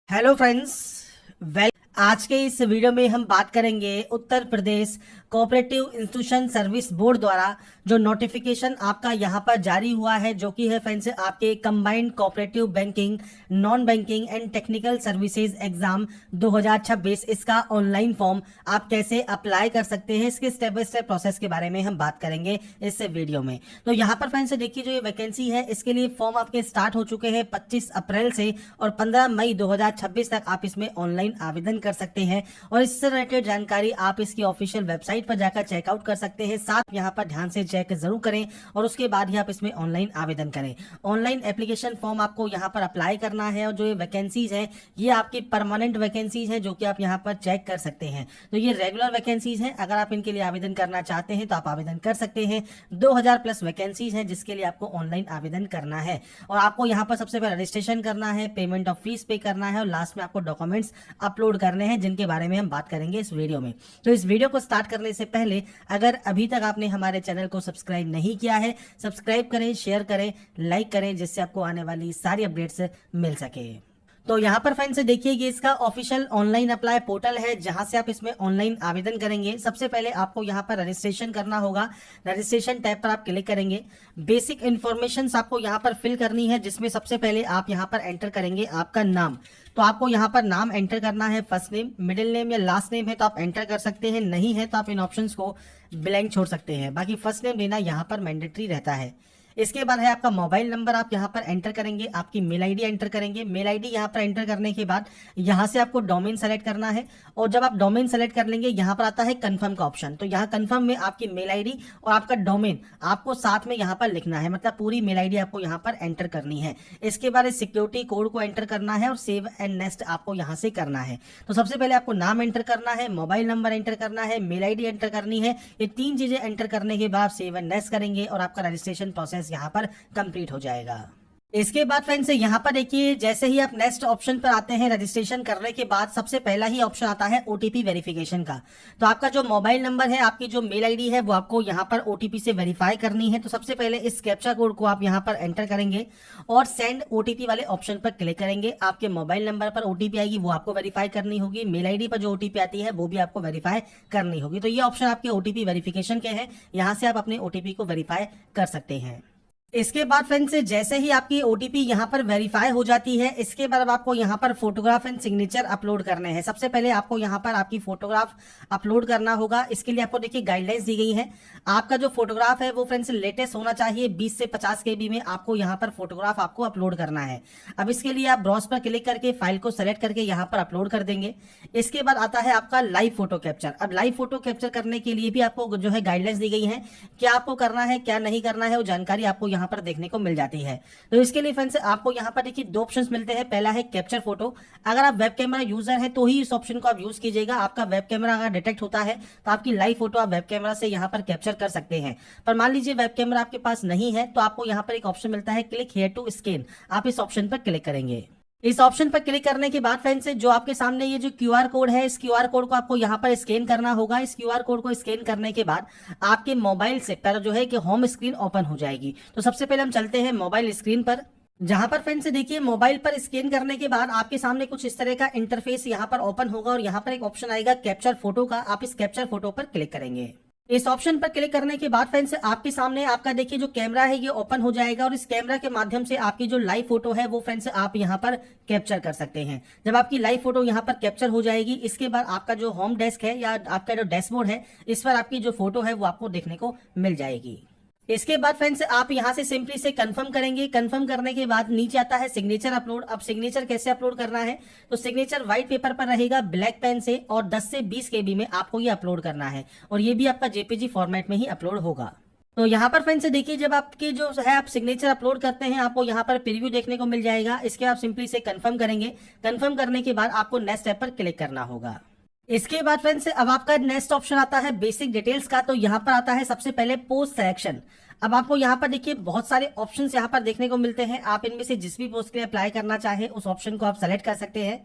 Hello friends. Well, आज के इस वीडियो में हम बात करेंगे Uttar Pradesh cooperative institution service board द्वारा जो नोटिफिकेशन आपका यहाँ पर जारी हुआ है, जो कि है फ्रेंड्स आपके combined cooperative banking, non banking and technical services exam 2026। इसका ऑनलाइन फॉर्म आप कैसे अप्लाई कर सकते हैं, इसके स्टेप बाय स्टेप प्रोसेस के बारे में हम बात करेंगे इस वीडियो में। तो यहाँ पर फ्रेंड्स देखिए, जो ये वैकेंसी है इसके लिए फॉर्म आपके स्टार्ट हो चुके हैं 25 अप्रैल से और 15 मई 2026 तक आप इसमें ऑनलाइन आवेदन कर सकते हैं। और इससे रिलेटेड जानकारी आप इसकी ऑफिशियल वेबसाइट पर जाकर चेकआउट कर सकते हैं। साथ यहाँ पर ध्यान से चेक जरूर करें और उसके बाद ही आप इसमें ऑनलाइन आवेदन करें। ऑनलाइन एप्लीकेशन फॉर्म आपको यहाँ पर अप्लाई करना है और जो ये वैकेंसीज हैं ये आपकी परमानेंट वैकेंसीज हैं, जो कि आप यहाँ पर चेक कर सकते हैं। तो ये रेगुलर वैकेंसीज हैं, अगर आप इनके लिए आवेदन करना चाहते हैं तो आप आवेदन कर सकते हैं। 2000 प्लस वैकेंसीज हैं जिसके लिए आपको ऑनलाइन आवेदन करना है। और आपको यहाँ पर सबसे पहले रजिस्ट्रेशन करना है, पेमेंट ऑफ फीस पे करना है और लास्ट में आपको डॉक्यूमेंट्स अपलोड करने हैं, जिनके बारे में हम बात करेंगे इस वीडियो में। तो इस वीडियो को स्टार्ट करने से पहले अगर अभी तक आपने हमारे चैनल को सब्सक्राइब नहीं किया है, सब्सक्राइब करें, शेयर करें, लाइक करें, जिससे आपको आने वाली सारी अपडेट्स मिल सके। तो यहाँ पर फ्रेंड्स देखिए, ये इसका ऑफिशियल ऑनलाइन अप्लाई पोर्टल है जहां से आप इसमें ऑनलाइन आवेदन करेंगे। सबसे पहले आपको यहाँ पर रजिस्ट्रेशन करना होगा। रजिस्ट्रेशन टैब पर आप क्लिक करेंगे। बेसिक इन्फॉर्मेशन आपको यहाँ पर फिल करनी है, जिसमें सबसे पहले आप यहाँ पर एंटर करेंगे आपका नाम। तो आपको यहाँ पर नाम एंटर करना है, फर्स्ट नेम, मिडिल नेम या लास्ट नेम है तो आप एंटर कर सकते हैं, नहीं है तो आप इन ऑप्शंस को ब्लैंक छोड़ सकते हैं। बाकी फर्स्ट नेम लेना यहाँ पर मैंडेटरी रहता है। इसके बाद है आपका मोबाइल नंबर, आप यहाँ पर एंटर करेंगे, आपकी मेल आईडी एंटर करेंगे। मेल आईडी यहाँ पर एंटर करने के बाद यहाँ से आपको डोमेन सेलेक्ट करना है और जब आप डोमेन सेलेक्ट कर लेंगे यहाँ पर आता है कंफर्म का ऑप्शन। तो यहाँ कंफर्म में आपकी मेल आईडी और आपका डोमेन आपको साथ में यहाँ पर लिखना है, मतलब पूरी मेल आईडी आपको यहाँ पर एंटर करनी है। इसके बाद सिक्योरिटी कोड को एंटर करना है और सेव एंड नेक्स्ट आपको यहाँ से करना है। तो सबसे पहले आपको नाम एंटर करना है, मोबाइल नंबर एंटर करना है, मेल आईडी एंटर करनी है। ये तीन चीजें एंटर करने के बाद सेव एंड नेक्स्ट करेंगे और आपका रजिस्ट्रेशन प्रोसेस यहाँ पर कंप्लीट हो जाएगा। इसके बाद फ्रेंड्स यहाँ पर देखिए, जैसे ही आप नेक्स्ट ऑप्शन पर आते हैं, रजिस्ट्रेशन करने के बाद सबसे पहला ही ऑप्शन आता है ओटीपी वेरिफिकेशन का। तो आपका जो मोबाइल नंबर है, आपकी जो मेल आईडी है, वो आपको यहाँ पर ओटीपी से वेरीफाई करनी है। तो सबसे पहले इस कैप्चा कोड को आप यहाँ पर एंटर करेंगे और सेंड ओटीपी वाले ऑप्शन पर क्लिक करेंगे। आपके मोबाइल नंबर पर ओटीपी आएगी, वो आपको वेरीफाई करनी होगी। मेल आईडी पर जो ओटीपी आती है वो भी आपको वेरीफाई करनी होगी। तो ये ऑप्शन आपके ओटीपी वेरिफिकेशन के हैं, यहाँ से आप अपने ओटीपी को वेरीफाई कर सकते हैं। इसके बाद फ्रेंड्स जैसे ही आपकी ओटीपी यहाँ पर वेरीफाई हो जाती है, इसके बाद आपको यहाँ पर फोटोग्राफ एंड सिग्नेचर अपलोड करने हैं। सबसे पहले आपको यहाँ पर आपकी फोटोग्राफ अपलोड करना होगा। इसके लिए आपको देखिए गाइडलाइंस दी गई है। आपका जो फोटोग्राफ है वो फ्रेंड्स लेटेस्ट होना चाहिए, 20 से 50 KB में आपको यहाँ पर फोटोग्राफ आपको अपलोड करना है। अब इसके लिए आप ब्राउज पर क्लिक करके फाइल को सेलेक्ट करके यहाँ पर अपलोड कर देंगे। इसके बाद आता है आपका लाइव फोटो कैप्चर। अब लाइव फोटो कैप्चर करने के लिए भी आपको जो है गाइडलाइंस दी गई है, क्या आपको करना है क्या नहीं करना है, वो जानकारी आपको यहाँ पर देखने को मिल जाती है। तो इसके लिए फ्रेंड्स आपको यहाँ पर देखिए दो ऑप्शंस मिलते हैं। पहला है कैप्चर फोटो। अगर आप वेब कैमरा यूजर है तो ही इस ऑप्शन को आप यूज कीजिएगा। आपका वेब कैमरा अगर डिटेक्ट होता है तो आपकी लाइव फोटो आप वेब कैमरा से यहाँ पर कैप्चर कर सकते हैं। पर मान लीजिए वेब कैमरा आपके पास नहीं है तो आपको यहाँ पर एक ऑप्शन मिलता है क्लिक हियर टू स्कैन। आप इस ऑप्शन पर क्लिक करेंगे। इस ऑप्शन पर क्लिक करने के बाद फ्रेंड्स जो आपके सामने ये जो क्यूआर कोड है, इस क्यूआर कोड को आपको यहाँ पर स्कैन करना होगा। इस क्यूआर कोड को स्कैन करने के बाद आपके मोबाइल से पर जो है कि होम स्क्रीन ओपन हो जाएगी। तो सबसे पहले हम चलते हैं मोबाइल स्क्रीन पर, जहां पर फ्रेंड्स देखिए मोबाइल पर स्कैन करने के बाद आपके सामने कुछ इस तरह का इंटरफेस यहाँ पर ओपन होगा और यहाँ पर एक ऑप्शन आएगा कैप्चर फोटो का। आप इस कैप्चर फोटो पर क्लिक करेंगे। इस ऑप्शन पर क्लिक करने के बाद फ्रेंड्स आपके सामने आपका देखिए जो कैमरा है ये ओपन हो जाएगा और इस कैमरा के माध्यम से आपकी जो लाइव फोटो है वो फ्रेंड्स आप यहाँ पर कैप्चर कर सकते हैं। जब आपकी लाइव फोटो यहाँ पर कैप्चर हो जाएगी, इसके बाद आपका जो होम डेस्क है या आपका जो डैशबोर्ड है, इस पर आपकी जो फोटो है वो आपको देखने को मिल जाएगी। इसके बाद फ्रेंड्स आप यहां से सिंपली से कंफर्म करेंगे। कंफर्म करने के बाद नीचे आता है सिग्नेचर अपलोड। अब सिग्नेचर कैसे अपलोड करना है, तो सिग्नेचर व्हाइट पेपर पर रहेगा ब्लैक पेन से और 10 से 20 KB में आपको ये अपलोड करना है और ये भी आपका जेपीजी फॉर्मेट में ही अपलोड होगा। तो यहाँ पर फ्रेंड्स देखिए, जब आपके जो है आप सिग्नेचर अपलोड करते हैं आपको यहाँ पर प्रीव्यू देखने को मिल जाएगा। इसके आप सिंपली से कंफर्म करेंगे। कंफर्म करने के बाद आपको नेक्स्ट स्टेप पर क्लिक करना होगा। इसके बाद फ्रेंड्स अब आपका नेक्स्ट ऑप्शन आता है बेसिक डिटेल्स का। तो यहाँ पर आता है सबसे पहले पोस्ट सिलेक्शन। अब आपको यहाँ पर देखिए बहुत सारे ऑप्शंस यहाँ पर देखने को मिलते हैं। आप इनमें से जिस भी पोस्ट के लिए अप्लाई करना चाहे उस ऑप्शन को आप सेलेक्ट कर सकते हैं।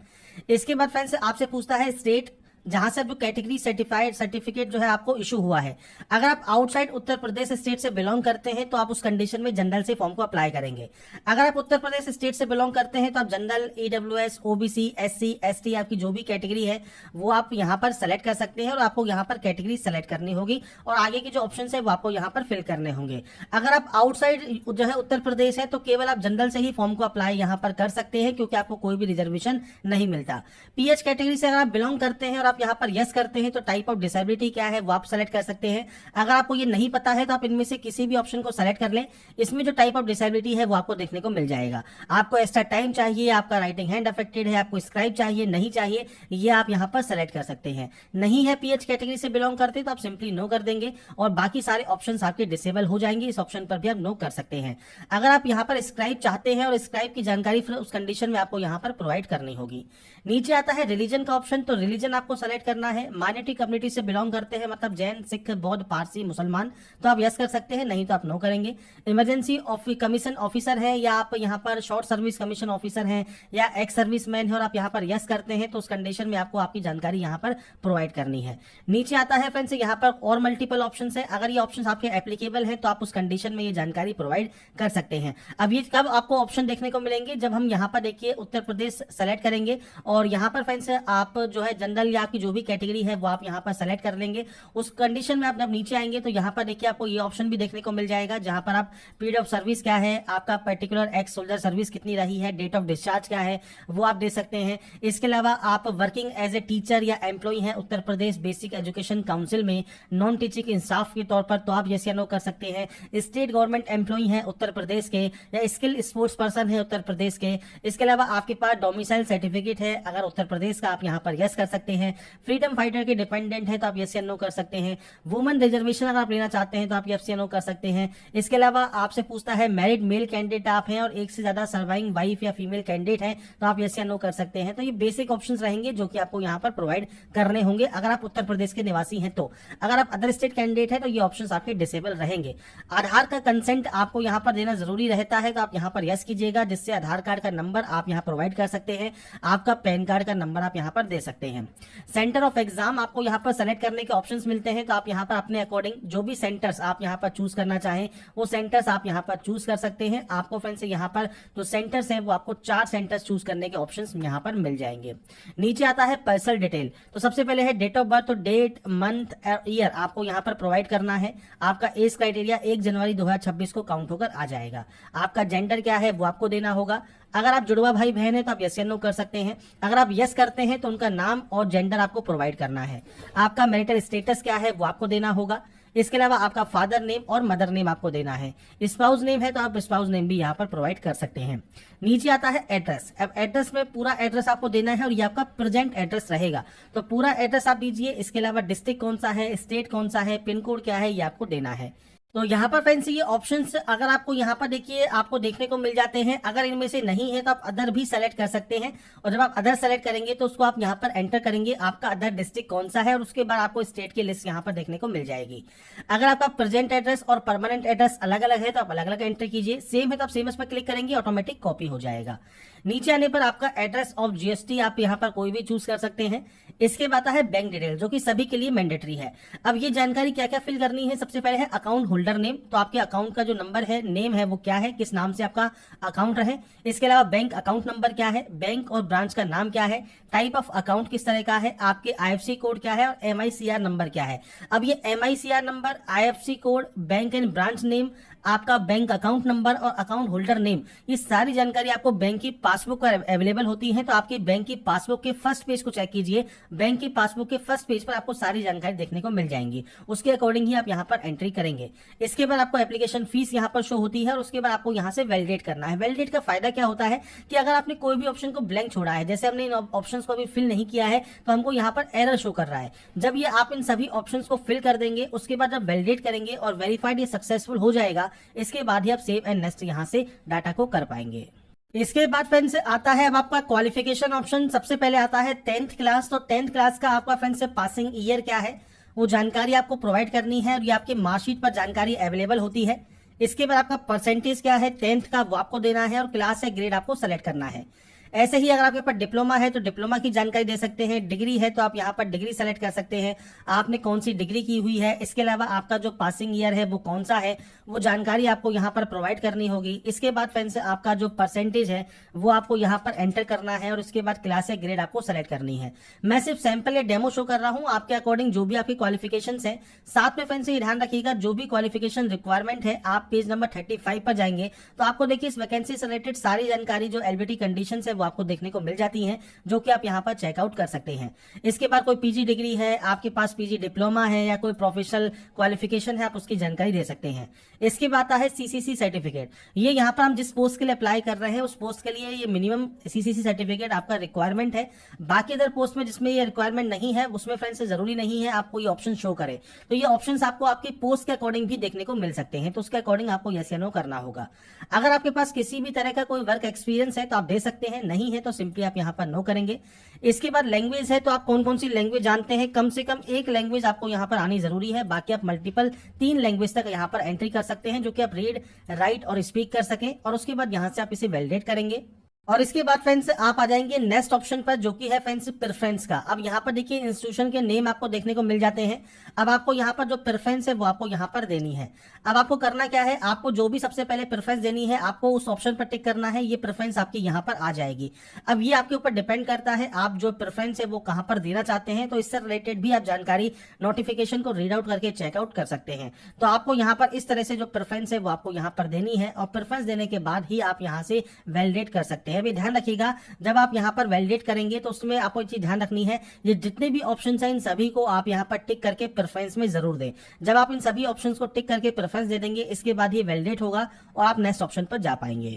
इसके बाद फ्रेंड्स आपसे पूछता है स्टेट, जहां से जो कैटेगरी सर्टिफाइड सर्टिफिकेट जो है आपको इशू हुआ है। अगर आप आउटसाइड उत्तर प्रदेश स्टेट से बिलोंग करते हैं तो आप उस कंडीशन में जनरल से फॉर्म को अप्लाई करेंगे। अगर आप उत्तर प्रदेश स्टेट से बिलोंग करते हैं तो आप general, EWS, OBC, SC, ST, आपकी जो भी कैटेगरी है वो आप यहाँ पर सेलेक्ट कर सकते हैं और आपको यहाँ पर कैटेगरी सेलेक्ट करनी होगी और आगे के जो ऑप्शन है वो आपको यहाँ पर फिल करने होंगे। अगर आप आउटसाइड जो है उत्तर प्रदेश है तो केवल आप जनरल से ही फॉर्म को अप्लाई यहाँ पर कर सकते हैं, क्योंकि आपको कोई भी रिजर्वेशन नहीं मिलता। पीएच कैटेगरी से अगर आप बिलोंग करते हैं और आप यहाँ पर यस करते हैं तो टाइप ऑफ डिसेबिलिटी क्या है वो आप सेलेक्ट कर सकते हैं। अगर आपको ये नहीं पता है तो आप इनमें से किसी भी ऑप्शन को सेलेक्ट कर लें। इसमें जो टाइप ऑफ डिसेबिलिटी है वो आपको देखने को मिल जाएगा। आपको एक्स्ट्रा टाइम चाहिए, आपका राइटिंग हैंड अफेक्टेड है, आपको स्क्राइब चाहिए, नहीं चाहिए, ये आप यहाँ पर सेलेक्ट कर सकते हैं। नहीं है पीएच कैटेगरी से बिलोंग करते तो आप सिंपली नो कर देंगे और बाकी सारे ऑप्शन आपके डिसेबल हो जाएंगे। इस ऑप्शन पर भी आप नो कर सकते हैं। अगर आप यहाँ पर स्क्राइब चाहते हैं और स्क्राइब की जानकारी फिर उस कंडीशन में आपको यहाँ पर प्रोवाइड करनी होगी। नीचे आता है रिलीजन का ऑप्शन, तो रिलीजन आपको सेलेक्ट करना है। माइनॉरिटी कम्युनिटी से बिलोंग करते हैं, मतलब जैन, सिख, बौद्ध, पारसी, मुसलमान, तो आप यस कर सकते हैं, नहीं तो आप नो करेंगे। इमरजेंसी कमीशन ऑफिसर है या आप यहाँ पर शॉर्ट सर्विस कमीशन ऑफिसर हैं या एक्स सर्विसमैन है और आप यहाँ पर यस करते हैं तो उस कंडीशन में आपको आपकी जानकारी यहाँ पर प्रोवाइड करनी है। नीचे आता है फ्रेंड्स यहाँ पर और मल्टीपल ऑप्शन है। अगर ये ऑप्शन आपके एप्लीकेबल है तो आप उस कंडीशन में ये जानकारी प्रोवाइड कर सकते हैं। अब ये कब आपको ऑप्शन देखने को मिलेंगे, जब हम यहाँ पर देखिए उत्तर प्रदेश सेलेक्ट करेंगे और यहाँ पर फ्रेंड्स आप जो है जनरल या आपकी जो भी कैटेगरी है वो आप यहाँ पर सेलेक्ट कर लेंगे। उस कंडीशन में आप जब नीचे आएंगे तो यहाँ पर देखिए आपको ये ऑप्शन भी देखने को मिल जाएगा, जहां पर आप पीरियड ऑफ सर्विस क्या है, आपका पर्टिकुलर एक्स सोल्जर सर्विस कितनी रही है, डेट ऑफ डिस्चार्ज क्या है वो आप दे सकते हैं। इसके अलावा आप वर्किंग एज ए टीचर या एम्प्लॉय हैं Uttar Pradesh basic education council में नॉन टीचिंग इंसाफ के तौर पर, तो आप यस या नो कर सकते हैं। स्टेट गवर्नमेंट एम्प्लॉय हैं उत्तर प्रदेश के या स्किल स्पोर्ट्स पर्सन है उत्तर प्रदेश के। इसके अलावा आपके पास डोमिसाइल सर्टिफिकेट है अगर उत्तर प्रदेश का, आप यहाँ पर यस कर सकते हैं। फ्रीडम फाइटर के डिपेंडेंट है तो आप यस या नो कर सकते हैं। वुमेन रिजर्वेशन अगर आप लेना चाहते हैं तो आप यस या नो कर सकते हैं। इसके अलावा आपसे पूछता है मैरिड मेल कैंडिडेट आप हैं और एक से ज्यादा सर्वाइविंग वाइफ या फीमेल कैंडिडेट है तो आप यस या नो कर सकते हैं। तो ये बेसिक ऑप्शंस रहेंगे जो कि आपको यहाँ पर प्रोवाइड करने होंगे अगर आप उत्तर प्रदेश के निवासी हैं। तो अगर आप अदर स्टेट कैंडिडेट है तो ये ऑप्शंस आपके डिसेबल रहेंगे। आधार का कंसेंट आपको यहाँ पर देना जरूरी रहता है तो आप यहाँ पर यस कीजिएगा, जिससे आधार कार्ड का नंबर आप यहाँ प्रोवाइड कर सकते हैं, आपका पैन कार्ड का नंबर आप यहाँ पर दे सकते हैं। सेंटर ऑफ एग्जाम आपको यहाँ पर सेलेक्ट करने के ऑप्शंस मिलते हैं, तो आप यहाँ पर अपने अकॉर्डिंग जो भी सेंटर्स आप यहाँ पर चूज करना चाहें वो सेंटर्स आप यहाँ पर चूज कर सकते हैं। आपको फ्रेंड्स यहाँ पर जो सेंटर्स हैं वो आपको 4 सेंटर्स चूज करने के ऑप्शंस यहाँ पर मिल जाएंगे। नीचे आता है पर्सनल डिटेल, तो सबसे पहले है डेट ऑफ बर्थ, तो डेट, मंथ, ईयर आपको यहाँ पर प्रोवाइड करना है। आपका एज क्राइटेरिया 1 जनवरी 2026 को काउंट होकर आ जाएगा। आपका जेंडर क्या है वो आपको देना होगा। अगर आप जुड़वा भाई बहन है तो आप यस या नो कर सकते हैं। अगर आप यस करते हैं तो उनका नाम और जेंडर आपको प्रोवाइड करना है। आपका मैरिटल स्टेटस क्या है वो आपको देना होगा। इसके अलावा आपका फादर नेम और मदर नेम आपको देना है। स्पाउस नेम है तो आप स्पाउस नेम भी यहाँ पर प्रोवाइड कर सकते हैं। नीचे आता है एड्रेस। अब एड्रेस में पूरा एड्रेस आपको देना है और ये आपका प्रेजेंट एड्रेस रहेगा, तो पूरा एड्रेस आप दीजिए। इसके अलावा डिस्ट्रिक्ट कौन सा है, स्टेट कौन सा है, पिन कोड क्या है, ये आपको देना है। तो यहाँ पर फ्रेंड्स ये ऑप्शंस अगर आपको यहाँ पर देखिए आपको देखने को मिल जाते हैं। अगर इनमें से नहीं है तो आप अदर भी सेलेक्ट कर सकते हैं और जब आप अदर सेलेक्ट करेंगे तो उसको आप यहाँ पर एंटर करेंगे आपका अदर डिस्ट्रिक्ट कौन सा है और उसके बाद आपको स्टेट की लिस्ट यहाँ पर देखने को मिल जाएगी। अगर आपका प्रेजेंट एड्रेस और परमानेंट एड्रेस अलग अलग है तो आप अलग अलग एंटर कीजिए। सेम है तो आप सेम पर क्लिक करेंगे, ऑटोमेटिक कॉपी हो जाएगा। नीचे आने पर आपका एड्रेस ऑफ जीएसटी आप यहाँ पर कोई भी चूज कर सकते हैं। इसके बाद आता है बैंक डिटेल जो कि सभी के लिए मैंडेटरी है। अब ये जानकारी क्या क्या फिल करनी है, सबसे पहले है अकाउंट होल्डर नेम, तो आपके अकाउंट का जो नंबर है, नेम है वो क्या है, किस नाम से आपका अकाउंट रहे। इसके अलावा बैंक अकाउंट नंबर क्या है, बैंक और ब्रांच का नाम क्या है, टाइप ऑफ अकाउंट किस तरह का है, आपके आईएफसी कोड क्या है और एमआईसीआर नंबर क्या है। अब ये MICR number, IFC code, bank and branch name, आपका बैंक अकाउंट नंबर और अकाउंट होल्डर नेम, ये सारी जानकारी आपको बैंक की पासबुक पर अवेलेबल होती है। तो आपके बैंक की पासबुक के फर्स्ट पेज को चेक कीजिए। बैंक की पासबुक के फर्स्ट पेज पर आपको सारी जानकारी देखने को मिल जाएंगी, उसके अकॉर्डिंग ही आप यहाँ पर एंट्री करेंगे। इसके बाद आपको एप्लीकेशन फीस यहाँ पर शो होती है और उसके बाद आपको यहाँ से वैलिडेट करना है। वैलिडेट का फायदा क्या होता है कि अगर आपने कोई भी ऑप्शन को ब्लैंक छोड़ा है, जैसे हमने इन ऑप्शंस को अभी फिल नहीं किया है तो हमको यहाँ पर एरर शो कर रहा है। जब ये आप इन सभी ऑप्शंस को फिल कर देंगे, उसके बाद जब वैलिडेट करेंगे और वेरीफाइड ये सक्सेसफुल हो जाएगा, इसके बाद आप सेव एंड नेक्स्ट यहां से डाटा को कर पाएंगे। इसके बाद फ्रेंड्स आता है अब आपका क्वालिफिकेशन ऑप्शन। सबसे पहले आता है 10th क्लास, तो 10th क्लास का आपका फ्रेंड्स पासिंग ईयर क्या है वो जानकारी आपको प्रोवाइड करनी है और ये आपके मार्कशीट पर जानकारी अवेलेबल होती है। इसके बाद आपका परसेंटेज क्या है 10th का वो आपको देना है और क्लास या ग्रेड आपको सेलेक्ट करना है। ऐसे ही अगर आपके पास डिप्लोमा है तो डिप्लोमा की जानकारी दे सकते हैं, डिग्री है तो आप यहाँ पर डिग्री सेलेक्ट कर सकते हैं, आपने कौन सी डिग्री की हुई है, इसके अलावा आपका जो पासिंग ईयर है वो कौन सा है, वो जानकारी आपको यहाँ पर प्रोवाइड करनी होगी। इसके बाद फ्रेंड्स आपका जो परसेंटेज है वो आपको यहाँ पर एंटर करना है और उसके बाद क्लास या ग्रेड आपको सेलेक्ट करनी है। मैं सिर्फ सैंपल या डेमो शो कर रहा हूँ, आपके अकॉर्डिंग जो भी आपकी क्वालिफिकेशंस है। साथ में फ्रेंड्स ये ध्यान रखिएगा जो भी क्वालिफिकेशन रिक्वायरमेंट है, आप पेज नंबर 35 पर जाएंगे तो आपको देखिए इस वैकेंसी से रिलेटेड सारी जानकारी जो एलिजिबिलिटी कंडीशंस है वो आपको देखने को मिल जाती है, जो कि आप यहाँ पर चेकआउट कर सकते हैं। इसके बाद कोई पीजी डिग्री है, आपके पास पीजी डिप्लोमा है या कोई प्रोफेशनल क्वालिफिकेशन है, आप उसकी जानकारी दे सकते हैं। इसके बाद आता है सीसीसी सर्टिफिकेट। ये यहाँ पर हम जिस पोस्ट के लिए अप्लाई कर रहे हैं उस पोस्ट के लिए ये मिनिमम सीसीसी सर्टिफिकेट आपका रिक्वायरमेंट है। बाकी अदर पोस्ट में जिसमें ये रिक्वायरमेंट नहीं है उसमें फ्रेंड्स जरूरी नहीं है आपको ये ऑप्शन शो करे, तो ये ऑप्शंस आपको आपकी पोस्ट के अकॉर्डिंग भी देखने को मिल सकते हैं, तो उसके अकॉर्डिंग आपको यस या नो करना होगा। अगर आपके पास किसी भी तरह का कोई वर्क एक्सपीरियंस है तो आप दे सकते हैं, नहीं है तो सिंपली आप यहाँ पर नो करेंगे। इसके बाद लैंग्वेज है तो आप कौन कौन सी लैंग्वेज जानते हैं, कम से कम एक लैंग्वेज आपको यहाँ पर आनी जरूरी है, बाकी आप मल्टीपल 3 लैंग्वेज तक यहाँ पर एंट्री कर सकते हैं जो कि आप रीड, राइट और स्पीक कर सकें, और उसके बाद यहाँ से आप इसे वैलिडेट करेंगे। और इसके बाद फ्रेंड्स आप आ जाएंगे नेक्स्ट ऑप्शन पर जो कि है फ्रेंड्स प्रेफरेंस का। अब यहाँ पर देखिए इंस्टीट्यूशन के नेम आपको देखने को मिल जाते हैं। अब आपको यहाँ पर जो प्रेफरेंस है वो आपको यहाँ पर देनी है। अब आपको करना क्या है, आपको जो भी सबसे पहले प्रेफरेंस देनी है आपको उस ऑप्शन पर टिक करना है, ये प्रेफरेंस आपकी यहाँ पर आ जाएगी। अब ये आपके ऊपर डिपेंड करता है आप जो प्रेफरेंस है वो कहाँ पर देना चाहते हैं, तो इससे रिलेटेड भी आप जानकारी नोटिफिकेशन को रीड आउट करके चेकआउट कर सकते हैं। तो आपको यहाँ पर इस तरह से जो प्रेफरेंस है वो आपको यहाँ पर देनी है और प्रेफरेंस देने के बाद ही आप यहाँ से वैलिडेट कर सकते हैं। अभी ध्यान रखिएगा जब आप यहाँ पर वैलिडेट करेंगे तो उसमें आपको एक चीज ध्यान रखनी है, ये जितने भी ऑप्शन हैं इन सभी को आप यहाँ पर टिक करके प्रेफरेंस में जरूर दें। जब आप इन सभी ऑप्शंस को टिक करके प्रेफरेंस दे देंगे इसके बाद ये वैलिडेट होगा और आप नेक्स्ट ऑप्शन पर जा पाएंगे।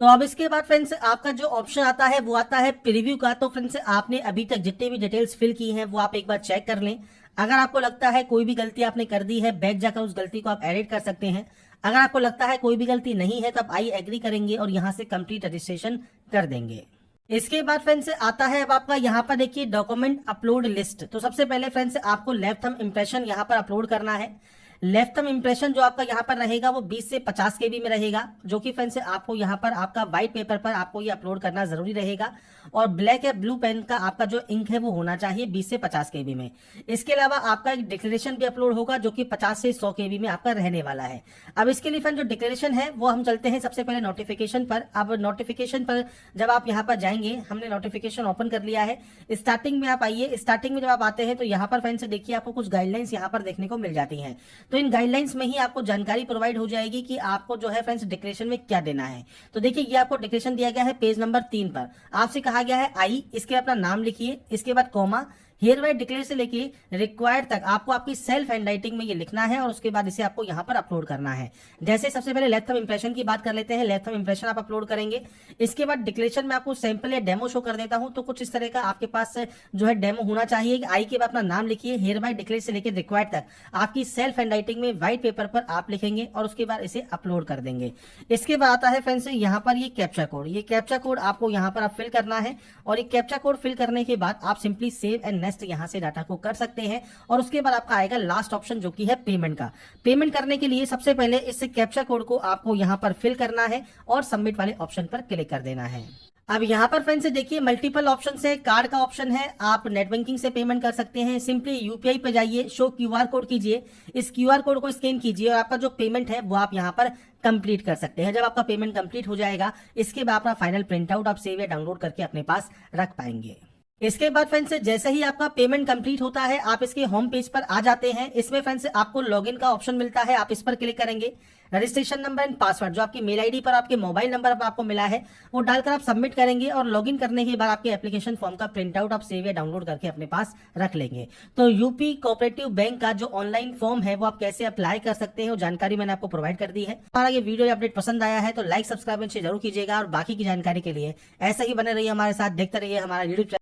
तो अब इसके बाद फ्रेंड्स आपका जो ऑप्शन आता है वो आता है प्रीव्यू का। तो फ्रेंड्स आपने अभी तक जितने भी डिटेल्स फिल की हैं वो आप एक बार चेक कर लें। अगर आपको लगता है कोई भी गलती आपने कर दी है, बैक जाकर उस गलती को आप एडिट कर सकते हैं। अगर आपको लगता है कोई भी गलती नहीं है तो आप आई एग्री करेंगे और यहाँ से कंप्लीट रजिस्ट्रेशन कर देंगे। इसके बाद फ्रेंड्स आता है अब आपका यहाँ पर देखिए डॉक्यूमेंट अपलोड लिस्ट। तो सबसे पहले फ्रेंड्स आपको लेफ्ट थंब इंप्रेशन यहाँ पर अपलोड करना है। लेफ्ट थंब इंप्रेशन जो आपका यहाँ पर रहेगा वो 20 से 50 केबी में रहेगा, जो कि फ्रेंड्स आपको यहाँ पर आपका व्हाइट पेपर पर आपको ये अपलोड करना जरूरी रहेगा और ब्लैक या ब्लू पेन का आपका जो इंक है वो होना चाहिए 20 से 50 केबी में। इसके अलावा आपका एक डिक्लेरेशन भी अपलोड होगा जो कि 50 से 100 केबी में आपका रहने वाला है। अब इसके लिए फ्रेंड जो डिक्लेरेशन है वो हम चलते हैं सबसे पहले नोटिफिकेशन पर। अब नोटिफिकेशन पर जब आप यहाँ पर जाएंगे, हमने नोटिफिकेशन ओपन कर लिया है। स्टार्टिंग में आप आइए, स्टार्टिंग में जब आप आते हैं तो यहाँ पर फ्रेंड्स देखिए आपको कुछ गाइडलाइंस यहाँ पर देखने को मिल जाती हैं। तो इन गाइडलाइंस में ही आपको जानकारी प्रोवाइड हो जाएगी कि आपको जो है फ्रेंड्स डिक्लेरेशन में क्या देना है। तो देखिए ये आपको डिक्लेरेशन दिया गया है पेज नंबर 3 पर। आपसे कहा गया है आई, इसके अपना नाम लिखिए, इसके बाद कॉमा, हियर बाय डिक्लेयर से लेके रिक्वायर्ड तक आपको आपकी सेल्फ हैंडराइटिंग में ये लिखना है और उसके बाद इसे आपको यहाँ पर अपलोड करना है। जैसे सबसे पहले लेफ्ट थंब इंप्रेशन की बात कर लेते हैं। लेफ्ट थंब इंप्रेशन आप अपलोड करेंगे। इसके बाद डिक्लेरेशन में आपको सैंपल या डेमो शो कर देता हूं, तो कुछ इस तरह का आपके पास जो है डेमो होना चाहिए। आई के बाद अपना नाम लिखिए, हियर बाय डिक्लेयर से लेकर रिक्वायर्ड तक आपकी सेल्फ हैंडराइटिंग में व्हाइट पेपर पर आप लिखेंगे और उसके बाद इसे अपलोड कर देंगे। इसके बाद आता है फ्रेंड्स यहाँ पर ये कैप्चा कोड। ये कैप्चा कोड आपको यहाँ पर आप फिल करना है और ये कैप्चा कोड फिल करने के बाद आप सिंपली सेव एंड नेक्स्ट यहाँ से डाटा को कर सकते हैं और उसके बाद आपका आएगा लास्ट ऑप्शन जो कि है पेमेंट का। पेमेंट करने के लिए सबसे पहले इस कैप्चा कोड को आपको यहाँ पर फिल करना है और सबमिट वाले ऑप्शन पर क्लिक कर देना है। अब यहाँ पर फ्रेंड्स देखिए मल्टीपल ऑप्शन है। कार्ड का ऑप्शन है, आप नेट बैंकिंग से पेमेंट कर सकते हैं। सिंपली यूपीआई पे जाइए, शो क्यूआर कोड कीजिए, इस क्यूआर कोड को स्कैन कीजिए और आपका जो पेमेंट है वो आप यहाँ पर कंप्लीट कर सकते हैं। जब आपका पेमेंट कंप्लीट हो जाएगा इसके बाद अपना फाइनल प्रिंट आउट आप सेव या डाउनलोड करके अपने पास रख पाएंगे। इसके बाद फ्रेंड्स जैसे ही आपका पेमेंट कंप्लीट होता है आप इसके होम पेज पर आ जाते हैं। इसमें फ्रेंड्स आपको लॉगिन का ऑप्शन मिलता है, आप इस पर क्लिक करेंगे। रजिस्ट्रेशन नंबर एंड पासवर्ड जो आपकी मेल आईडी पर आपके मोबाइल नंबर पर आपको मिला है वो डालकर आप सबमिट करेंगे और लॉगिन करने के बाद आपके एप्लीकेशन फॉर्म का प्रिंट आउट आप सेव या डाउनलोड करके अपने पास रख लेंगे। तो यूपी कोऑपरेटिव बैंक का जो ऑनलाइन फॉर्म है वो आप कैसे अप्लाई कर सकते हैं वो जानकारी मैंने आपको प्रोवाइड कर दी है। हमारा ये वीडियो अपडेट पसंद आया है तो लाइक सब्सक्राइब जरूर कीजिएगा और बाकी की जानकारी के लिए ऐसा ही बने रहिए हमारे साथ, देखते रहिए हमारा यूट्यूब